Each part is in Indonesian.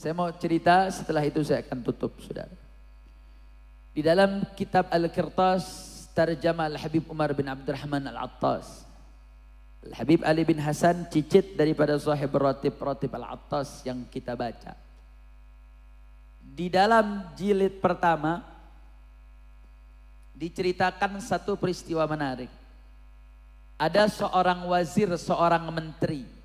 Saya mau cerita, setelah itu saya akan tutup, saudara. Di dalam kitab Al-Qirtas, Tarjamah Al-Habib Umar bin Abdurrahman Al-Attas. Al-Habib Ali bin Hasan, cicit daripada sahib Ratib Al-Attas yang kita baca. Di dalam jilid pertama, diceritakan satu peristiwa menarik. Ada seorang wazir, seorang menteri.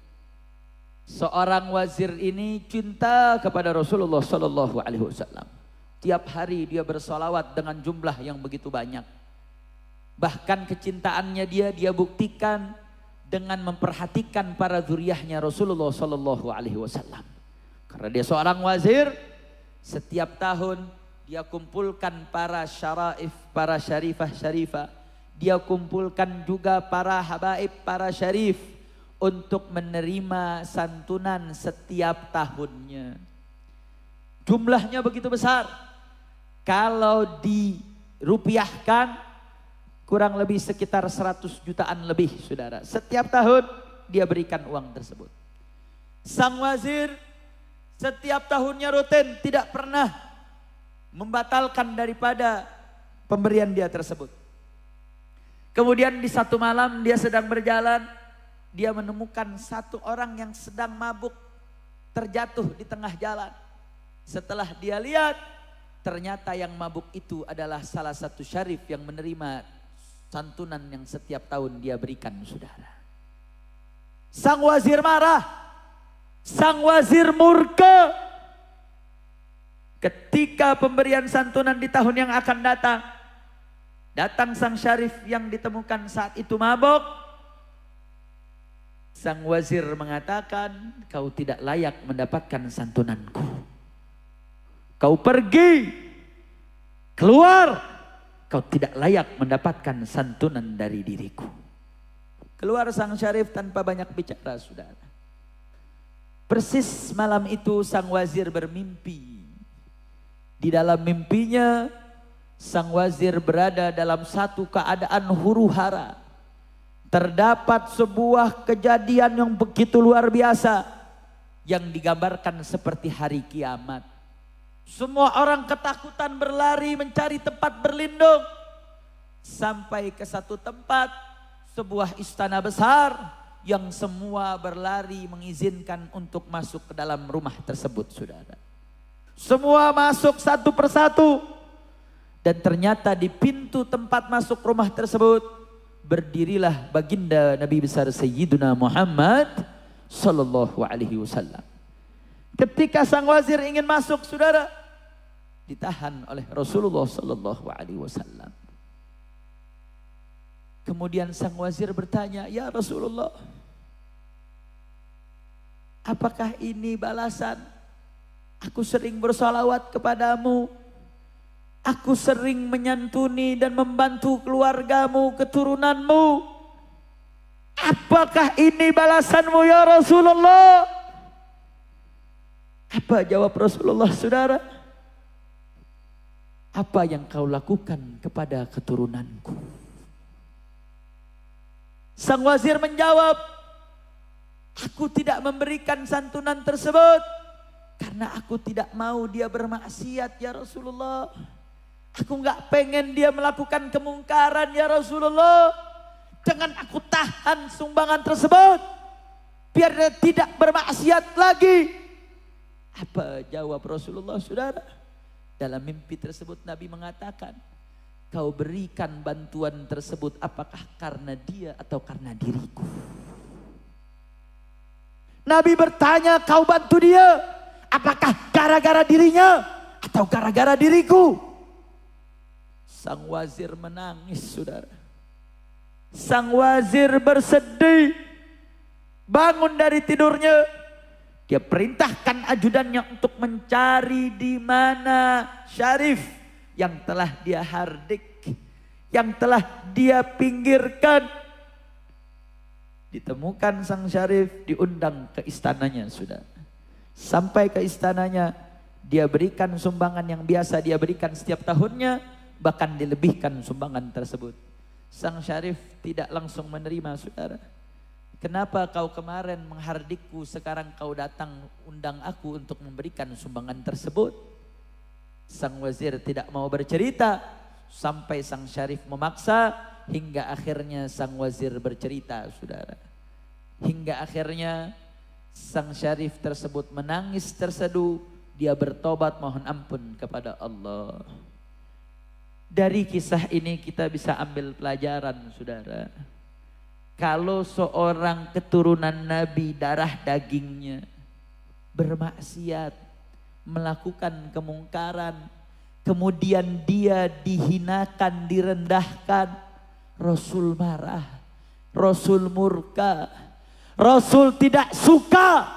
Seorang wazir ini cinta kepada Rasulullah Sallallahu Alaihi Wasallam. Tiap hari dia bersolawat dengan jumlah yang begitu banyak. Bahkan kecintaannya dia buktikan dengan memperhatikan para zuriyahnya Rasulullah Sallallahu Alaihi Wasallam. Karena dia seorang wazir, setiap tahun dia kumpulkan para syaraif, para syarifah. Dia kumpulkan juga para habaib, para syarif untuk menerima santunan setiap tahunnya. Jumlahnya begitu besar. Kalau dirupiahkan kurang lebih sekitar 100 jutaan lebih, saudara. Setiap tahun dia berikan uang tersebut. Sang wazir setiap tahunnya rutin, tidak pernah membatalkan daripada pemberian dia tersebut. Kemudian di satu malam dia sedang berjalan, dia menemukan satu orang yang sedang mabuk terjatuh di tengah jalan. Setelah dia lihat, ternyata yang mabuk itu adalah salah satu syarif yang menerima santunan yang setiap tahun dia berikan, saudara. Sang wazir marah, sang wazir murka. Ketika pemberian santunan di tahun yang akan datang, datang sang syarif yang ditemukan saat itu mabuk. Sang wazir mengatakan, kau tidak layak mendapatkan santunanku. Kau pergi, keluar, kau tidak layak mendapatkan santunan dari diriku. Keluar sang syarif tanpa banyak bicara, saudara. Persis malam itu sang wazir bermimpi. Di dalam mimpinya, sang wazir berada dalam satu keadaan huru-hara. Terdapat sebuah kejadian yang begitu luar biasa, yang digambarkan seperti hari kiamat. Semua orang ketakutan berlari mencari tempat berlindung. Sampai ke satu tempat, sebuah istana besar, yang semua berlari mengizinkan untuk masuk ke dalam rumah tersebut, saudara. Semua masuk satu persatu. Dan ternyata di pintu tempat masuk rumah tersebut berdirilah baginda Nabi besar Sayyiduna Muhammad Sallallahu Alaihi Wasallam. Ketika sang wazir ingin masuk, saudara, ditahan oleh Rasulullah Sallallahu Alaihi Wasallam. Kemudian sang wazir bertanya, ya Rasulullah, apakah ini balasan? Aku sering bersalawat kepadamu. Aku sering menyantuni dan membantu keluargamu, keturunanmu. Apakah ini balasanmu ya Rasulullah? Apa jawab Rasulullah, saudara? Apa yang kau lakukan kepada keturunanku? Sang wazir menjawab, aku tidak memberikan santunan tersebut karena aku tidak mau dia bermaksiat ya Rasulullah. Aku nggak pengen dia melakukan kemungkaran ya Rasulullah. Jangan aku tahan sumbangan tersebut biar dia tidak bermaksiat lagi. Apa jawab Rasulullah, saudara? Dalam mimpi tersebut Nabi mengatakan, kau berikan bantuan tersebut apakah karena dia atau karena diriku? Nabi bertanya, kau bantu dia apakah gara-gara dirinya atau gara-gara diriku? Sang wazir menangis, saudara. Sang wazir bersedih, bangun dari tidurnya. Dia perintahkan ajudannya untuk mencari di mana syarif yang telah dia hardik, yang telah dia pinggirkan. Ditemukan sang syarif, diundang ke istananya, saudara. Sampai ke istananya, dia berikan sumbangan yang biasa dia berikan setiap tahunnya. Bahkan dilebihkan sumbangan tersebut. Sang syarif tidak langsung menerima, saudara. Kenapa kau kemarin menghardikku, sekarang kau datang undang aku untuk memberikan sumbangan tersebut? Sang wazir tidak mau bercerita sampai sang syarif memaksa, hingga akhirnya sang wazir bercerita, saudara. Hingga akhirnya sang syarif tersebut menangis terseduh, dia bertobat mohon ampun kepada Allah. Dari kisah ini kita bisa ambil pelajaran, saudara. Kalau seorang keturunan Nabi darah dagingnya bermaksiat, melakukan kemungkaran, kemudian dia dihinakan, direndahkan, Rasul marah, Rasul murka, Rasul tidak suka.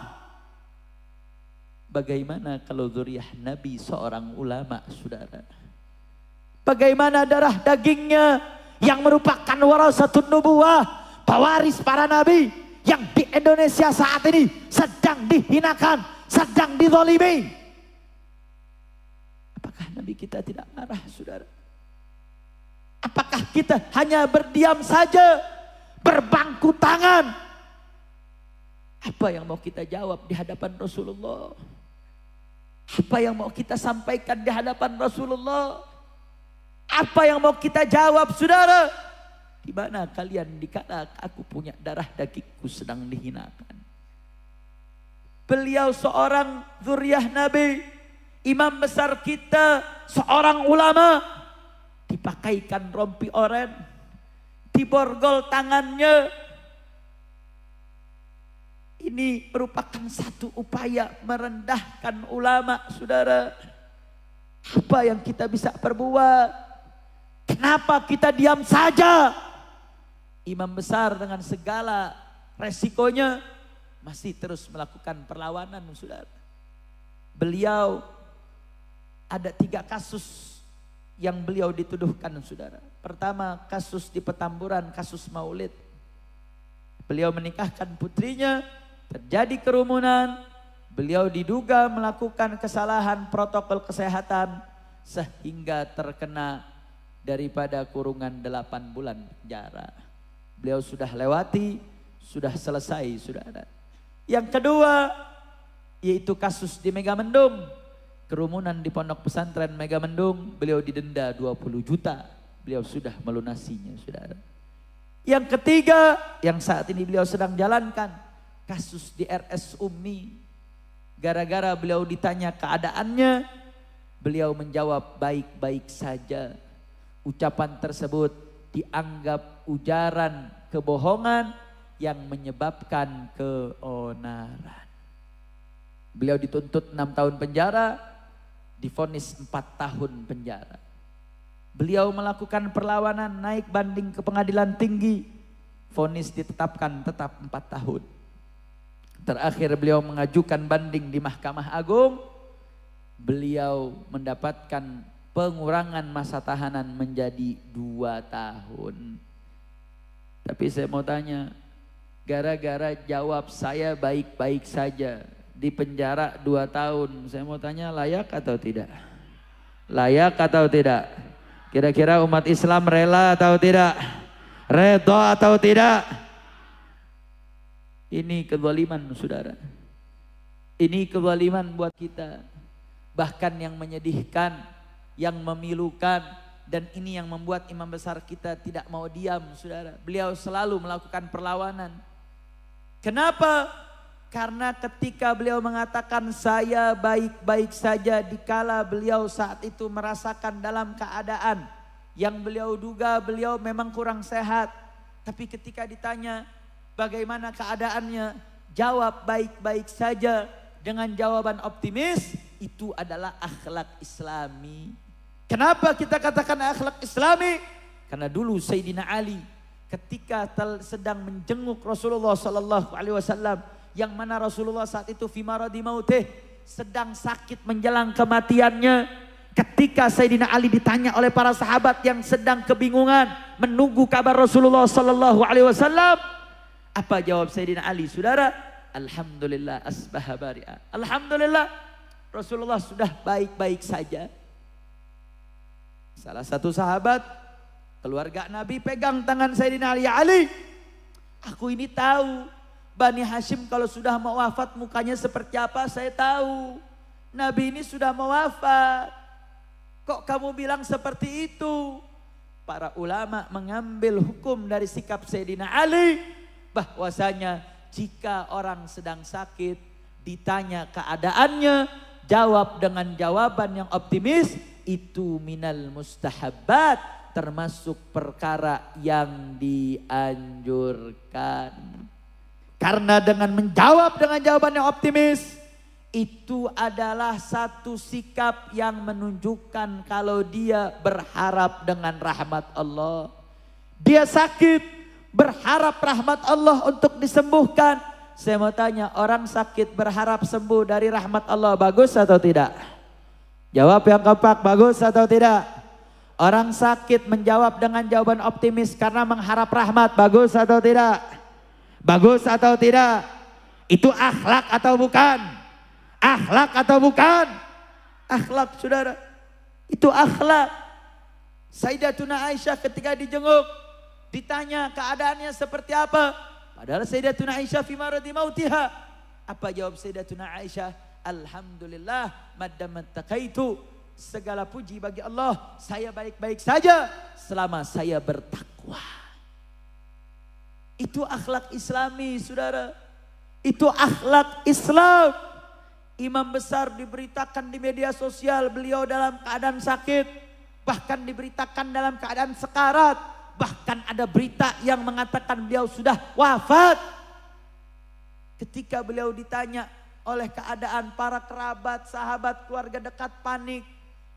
Bagaimana kalau zuriyah Nabi seorang ulama, saudara? Bagaimana darah dagingnya yang merupakan warasatun nubuwah, pewaris para nabi, yang di Indonesia saat ini sedang dihinakan, sedang dizalimi. Apakah Nabi kita tidak marah, saudara? Apakah kita hanya berdiam saja, berbangku tangan? Apa yang mau kita jawab di hadapan Rasulullah? Apa yang mau kita sampaikan di hadapan Rasulullah? Apa yang mau kita jawab, saudara? Di mana kalian dikala aku punya darah dagingku sedang dihinakan? Beliau seorang zuriyah Nabi, imam besar kita, seorang ulama, dipakaikan rompi oren, diborgol tangannya. Ini merupakan satu upaya merendahkan ulama, saudara. Apa yang kita bisa perbuat? Kenapa kita diam saja? Imam besar dengan segala resikonya masih terus melakukan perlawanan, saudara. Beliau ada 3 kasus yang beliau dituduhkan, saudara. Pertama, kasus di Petamburan, kasus maulid. Beliau menikahkan putrinya, terjadi kerumunan. Beliau diduga melakukan kesalahan protokol kesehatan sehingga terkena daripada kurungan 8 bulan penjara. Beliau sudah lewati, sudah selesai, saudara. Yang kedua, yaitu kasus di Megamendung. Kerumunan di pondok pesantren Megamendung, beliau didenda 20 juta. Beliau sudah melunasinya, saudara. Yang ketiga, yang saat ini beliau sedang jalankan, kasus di RS Ummi. Gara-gara beliau ditanya keadaannya, beliau menjawab baik-baik saja. Ucapan tersebut dianggap ujaran kebohongan yang menyebabkan keonaran. Beliau dituntut 6 tahun penjara, divonis 4 tahun penjara. Beliau melakukan perlawanan, naik banding ke pengadilan tinggi, vonis ditetapkan tetap 4 tahun. Terakhir beliau mengajukan banding di Mahkamah Agung, beliau mendapatkan pengurangan masa tahanan menjadi 2 tahun. Tapi saya mau tanya, gara-gara jawab saya baik-baik saja, di penjara 2 tahun. Saya mau tanya, layak atau tidak? Layak atau tidak? Kira-kira umat Islam rela atau tidak? Redha atau tidak? Ini kezaliman, saudara. Ini kezaliman buat kita. Bahkan yang menyedihkan, yang memilukan, dan ini yang membuat imam besar kita tidak mau diam, saudara. Beliau selalu melakukan perlawanan. Kenapa? Karena ketika beliau mengatakan saya baik-baik saja, dikala beliau saat itu merasakan dalam keadaan yang beliau duga beliau memang kurang sehat. Tapi ketika ditanya bagaimana keadaannya, jawab baik-baik saja dengan jawaban optimis. Itu adalah akhlak Islami. Kenapa kita katakan akhlak Islami? Karena dulu Sayyidina Ali ketika sedang menjenguk Rasulullah sallallahu alaihi wasallam, yang mana Rasulullah saat itu fi maradi mautih, sedang sakit menjelang kematiannya. Ketika Sayyidina Ali ditanya oleh para sahabat yang sedang kebingungan menunggu kabar Rasulullah sallallahu alaihi wasallam, apa jawab Sayyidina Ali, saudara? Alhamdulillah asbaha bari'a. Alhamdulillah Rasulullah sudah baik-baik saja. Salah satu sahabat keluarga Nabi pegang tangan Sayyidina Ali. Ali, Aku ini tahu. Bani Hashim kalau sudah mau wafat mukanya seperti apa saya tahu. Nabi ini sudah mau wafat. Kok kamu bilang seperti itu? Para ulama mengambil hukum dari sikap Sayyidina Ali. Bahwasanya jika orang sedang sakit ditanya keadaannya, jawab dengan jawaban yang optimis, itu minal mustahabbat, termasuk perkara yang dianjurkan. Karena dengan menjawab dengan jawaban yang optimis, itu adalah satu sikap yang menunjukkan kalau dia berharap dengan rahmat Allah. Dia sakit, berharap rahmat Allah untuk disembuhkan. Saya mau tanya, orang sakit berharap sembuh dari rahmat Allah, bagus atau tidak? Jawab yang kompak, bagus atau tidak? Orang sakit menjawab dengan jawaban optimis karena mengharap rahmat, bagus atau tidak? Bagus atau tidak? Itu akhlak atau bukan? Akhlak atau bukan? Akhlak, saudara. Itu akhlak. Sayyidatuna Aisyah ketika dijenguk, ditanya keadaannya seperti apa? Padahal Sayyidatuna Aisyah fi maradi mautiha. Apa jawab Sayyidatuna Aisyah? Alhamdulillah maddamat taqaitu. Segala puji bagi Allah, saya baik-baik saja selama saya bertakwa. Itu akhlak Islami, saudara. Itu akhlak Islam. Imam besar diberitakan di media sosial beliau dalam keadaan sakit. Bahkan diberitakan dalam keadaan sekarat. Bahkan ada berita yang mengatakan beliau sudah wafat. Ketika beliau ditanya oleh keadaan, para kerabat, sahabat, keluarga dekat panik.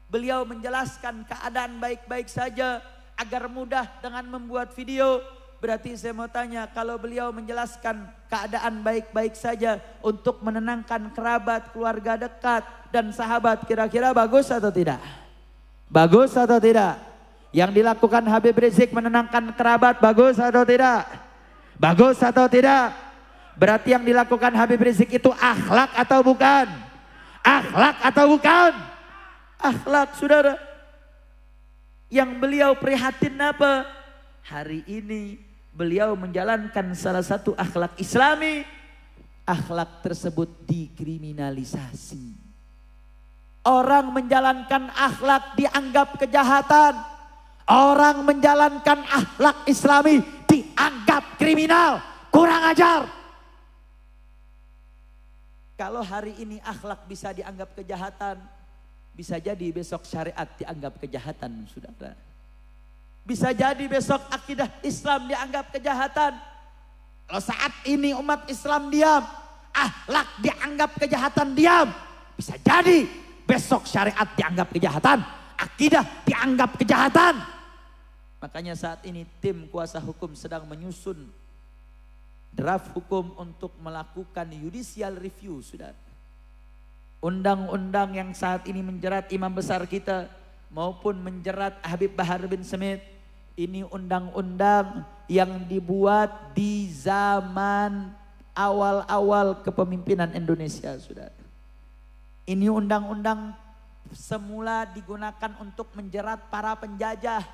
Beliau menjelaskan keadaan baik-baik saja agar mudah dengan membuat video. Berarti saya mau tanya, kalau beliau menjelaskan keadaan baik-baik saja untuk menenangkan kerabat, keluarga dekat dan sahabat, kira-kira bagus atau tidak? Bagus atau tidak? Yang dilakukan Habib Rizik menenangkan kerabat, bagus atau tidak? Bagus atau tidak? Berarti yang dilakukan Habib Rizik itu akhlak atau bukan? Akhlak atau bukan? Akhlak, saudara. Yang beliau prihatin apa? Hari ini beliau menjalankan salah satu akhlak Islami. Akhlak tersebut dikriminalisasi. Orang menjalankan akhlak dianggap kejahatan. Orang menjalankan akhlak Islami dianggap kriminal. Kurang ajar. Kalau hari ini akhlak bisa dianggap kejahatan, bisa jadi besok syariat dianggap kejahatan, saudara. Bisa jadi besok akidah Islam dianggap kejahatan. Kalau saat ini umat Islam diam, akhlak dianggap kejahatan, diam. Bisa jadi besok syariat dianggap kejahatan, akidah dianggap kejahatan. Makanya saat ini tim kuasa hukum sedang menyusun draft hukum untuk melakukan judicial review, saudara. Undang-undang yang saat ini menjerat imam besar kita maupun menjerat Habib Bahar bin Smith, ini undang-undang yang dibuat di zaman awal-awal kepemimpinan Indonesia, saudara. Ini undang-undang semula digunakan untuk menjerat para penjajah.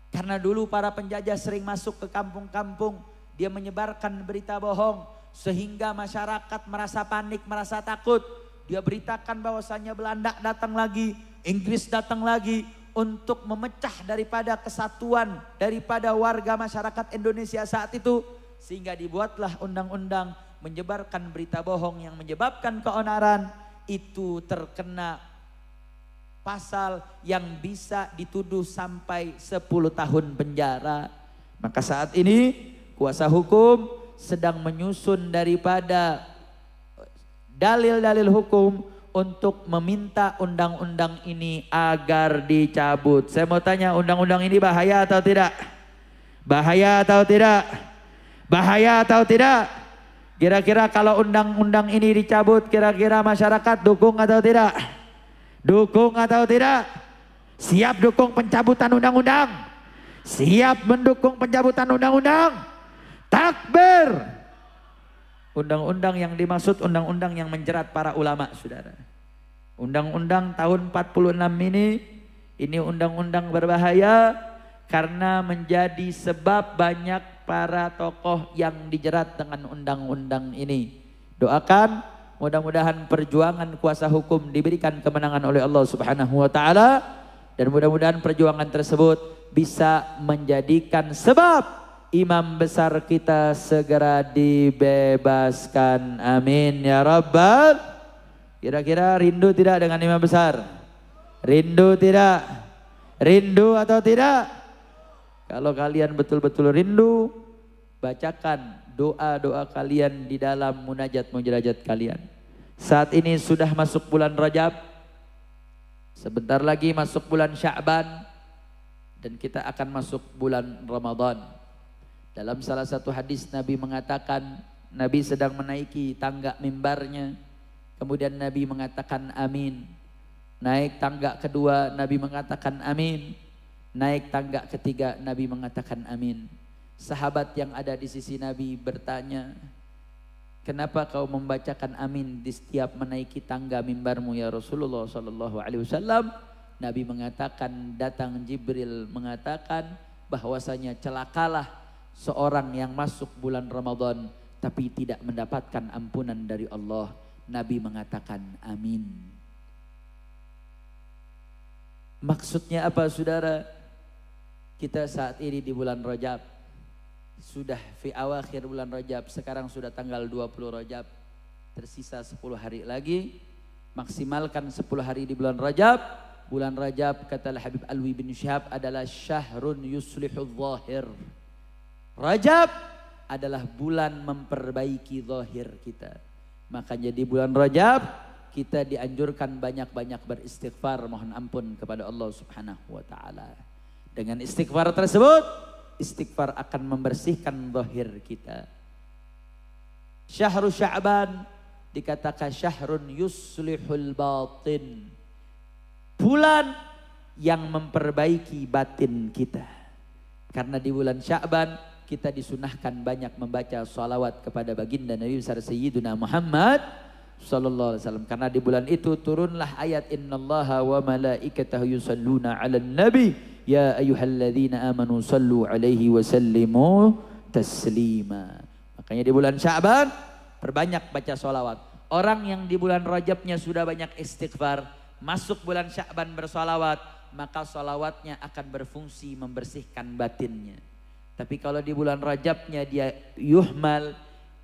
Karena dulu para penjajah sering masuk ke kampung-kampung, dia menyebarkan berita bohong sehingga masyarakat merasa panik, merasa takut. Dia beritakan bahwasannya Belanda datang lagi, Inggris datang lagi untuk memecah daripada kesatuan daripada warga masyarakat Indonesia saat itu. Sehingga dibuatlah undang-undang menyebarkan berita bohong yang menyebabkan keonaran. Itu terkena pasal yang bisa dituduh sampai 10 tahun penjara. Maka saat ini kuasa hukum sedang menyusun daripada dalil-dalil hukum untuk meminta undang-undang ini agar dicabut. Saya mau tanya, undang-undang ini bahaya atau tidak? Bahaya atau tidak? Bahaya atau tidak? Kira-kira kalau undang-undang ini dicabut, kira-kira masyarakat dukung atau tidak? Dukung atau tidak? Siap dukung pencabutan undang-undang? Siap mendukung pencabutan undang-undang? Takbir! Undang-undang yang dimaksud undang-undang yang menjerat para ulama, saudara. Undang-undang tahun 46 ini undang-undang berbahaya karena menjadi sebab banyak para tokoh yang dijerat dengan undang-undang ini. Doakan mudah-mudahan perjuangan kuasa hukum diberikan kemenangan oleh Allah Subhanahu wa taala, dan mudah-mudahan perjuangan tersebut bisa menjadikan sebab imam besar kita segera dibebaskan. Amin ya rabbal. Kira-kira rindu tidak dengan imam besar? Rindu tidak? Rindu atau tidak? Kalau kalian betul-betul rindu, bacakan doa-doa kalian di dalam munajat-munajat kalian. Saat ini sudah masuk bulan Rajab, sebentar lagi masuk bulan Sya'ban, dan kita akan masuk bulan Ramadan. Dalam salah satu hadis Nabi mengatakan, Nabi sedang menaiki tangga mimbarnya, kemudian Nabi mengatakan amin. Naik tangga kedua Nabi mengatakan amin. Naik tangga ketiga Nabi mengatakan amin. Sahabat yang ada di sisi Nabi bertanya, kenapa kau membacakan amin di setiap menaiki tangga mimbarmu ya Rasulullah sallallahu alaihi wasallam? Nabi mengatakan, datang Jibril mengatakan bahwasanya celakalah seorang yang masuk bulan Ramadan tapi tidak mendapatkan ampunan dari Allah. Nabi mengatakan amin. Maksudnya apa saudara? Kita saat ini di bulan Rajab, sudah fi awakhir bulan Rajab, sekarang sudah tanggal 20 Rajab, tersisa 10 hari lagi. Maksimalkan 10 hari di bulan Rajab. Bulan Rajab kata Habib Alwi bin Syihab adalah syahrun yuslihul zahir. Rajab adalah bulan memperbaiki zahir kita. Makanya di bulan Rajab kita dianjurkan banyak-banyak beristighfar, mohon ampun kepada Allah Subhanahu wa taala. Dengan istighfar tersebut, istighfar akan membersihkan zahir kita. Syahrul Sya'ban dikatakan syahrun yuslihul batin. Bulan yang memperbaiki batin kita. Karena di bulan Sya'ban kita disunahkan banyak membaca salawat kepada baginda Nabi besar Sayyiduna Muhammad sallallahu alaihi wasallam. Karena di bulan itu turunlah ayat innallaha wa malaikatahu yusalluna 'alan nabi ya ayyuhalladzina amanu sallu 'alaihi wa sallimu taslima. Makanya di bulan Sya'ban perbanyak baca salawat. Orang yang di bulan Rajabnya sudah banyak istighfar, masuk bulan Sya'ban bersalawat, maka salawatnya akan berfungsi membersihkan batinnya. Tapi kalau di bulan Rajabnya dia yuhmal,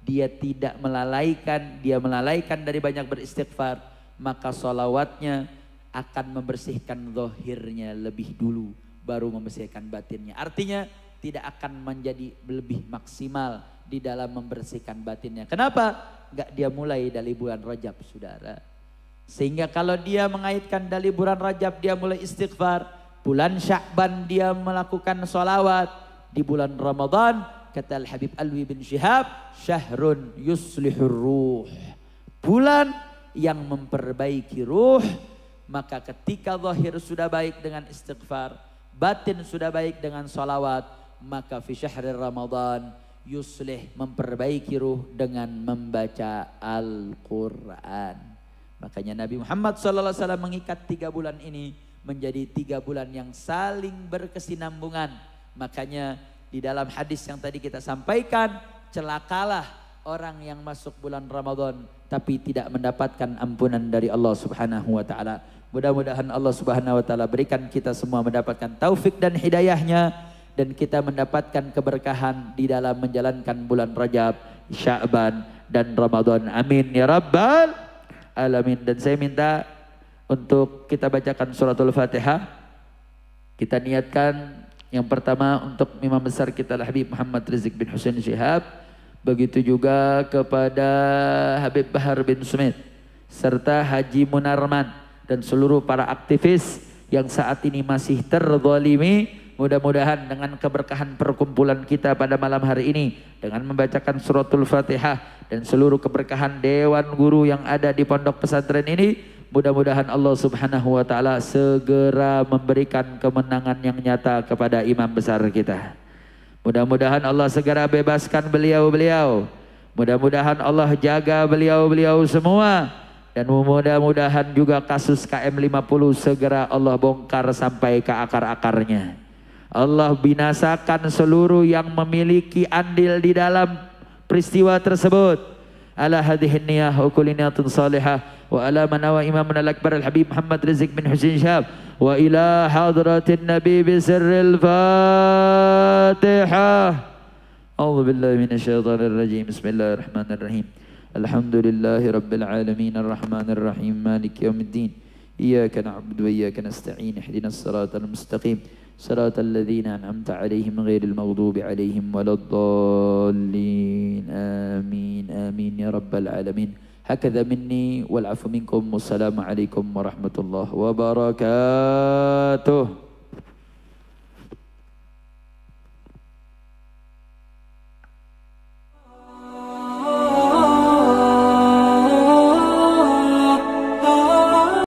dia tidak melalaikan, dia melalaikan dari banyak beristighfar, maka salawatnya akan membersihkan zahirnya lebih dulu, baru membersihkan batinnya. Artinya tidak akan menjadi lebih maksimal di dalam membersihkan batinnya. Kenapa? Enggak dia mulai dari bulan Rajab, saudara. Sehingga kalau dia mengaitkan dari bulan Rajab dia mulai istighfar, bulan Sya'ban dia melakukan salawat, di bulan Ramadan kata Al-Habib Alwi bin Syihab syahrun yuslihur ruh, bulan yang memperbaiki ruh. Maka ketika zahir sudah baik dengan istighfar, batin sudah baik dengan salawat, maka fi syahri Ramadan yuslih, memperbaiki ruh dengan membaca Al-Quran. Makanya Nabi Muhammad SAW mengikat 3 bulan ini menjadi 3 bulan yang saling berkesinambungan. Makanya di dalam hadis yang tadi kita sampaikan, celakalah orang yang masuk bulan Ramadan tapi tidak mendapatkan ampunan dari Allah Subhanahu wa taala. Mudah-mudahan Allah Subhanahu wa taala berikan kita semua mendapatkan taufik dan hidayahnya, dan kita mendapatkan keberkahan di dalam menjalankan bulan Rajab, Sya'ban dan Ramadan. Amin ya rabbal alamin. Dan saya minta untuk kita bacakan suratul Fatihah. Kita niatkan yang pertama untuk imam besar kita Habib Muhammad Rizik bin Husain Syihab, begitu juga kepada Habib Bahar bin Sumit serta Haji Munarman dan seluruh para aktivis yang saat ini masih terzalimi. Mudah-mudahan dengan keberkahan perkumpulan kita pada malam hari ini dengan membacakan suratul Fatihah dan seluruh keberkahan dewan guru yang ada di pondok pesantren ini, mudah-mudahan Allah Subhanahu wa taala segera memberikan kemenangan yang nyata kepada imam besar kita. Mudah-mudahan Allah segera bebaskan beliau-beliau. Mudah-mudahan Allah jaga beliau-beliau semua. Dan mudah-mudahan juga kasus KM50 segera Allah bongkar sampai ke akar-akarnya. Allah binasakan seluruh yang memiliki andil di dalam peristiwa tersebut. Ala hadhihi niyah wa kulli niyatin salihah wa ala manawa imamuna al-akbar al-habib Muhammad Rizq bin Husain Syahab wa ila hadratin nabi bi sirril Fatihah. A'udzu billahi minasyaitonir rajim. Bismillahirrahmanirrahim. Alhamdulillahi rabbil alamin arrahmanir rahim maliki yaumiddin. Iyyaka na'budu wa iyyaka nasta'in. Ihdinas siratal mustaqim. صراط الذين أنعمت عليهم غير المغضوب عليهم ولا الضالين آمين آمين يا رب العالمين. هكذا مني والعفو منكم والسلام عليكم ورحمة الله وبركاته.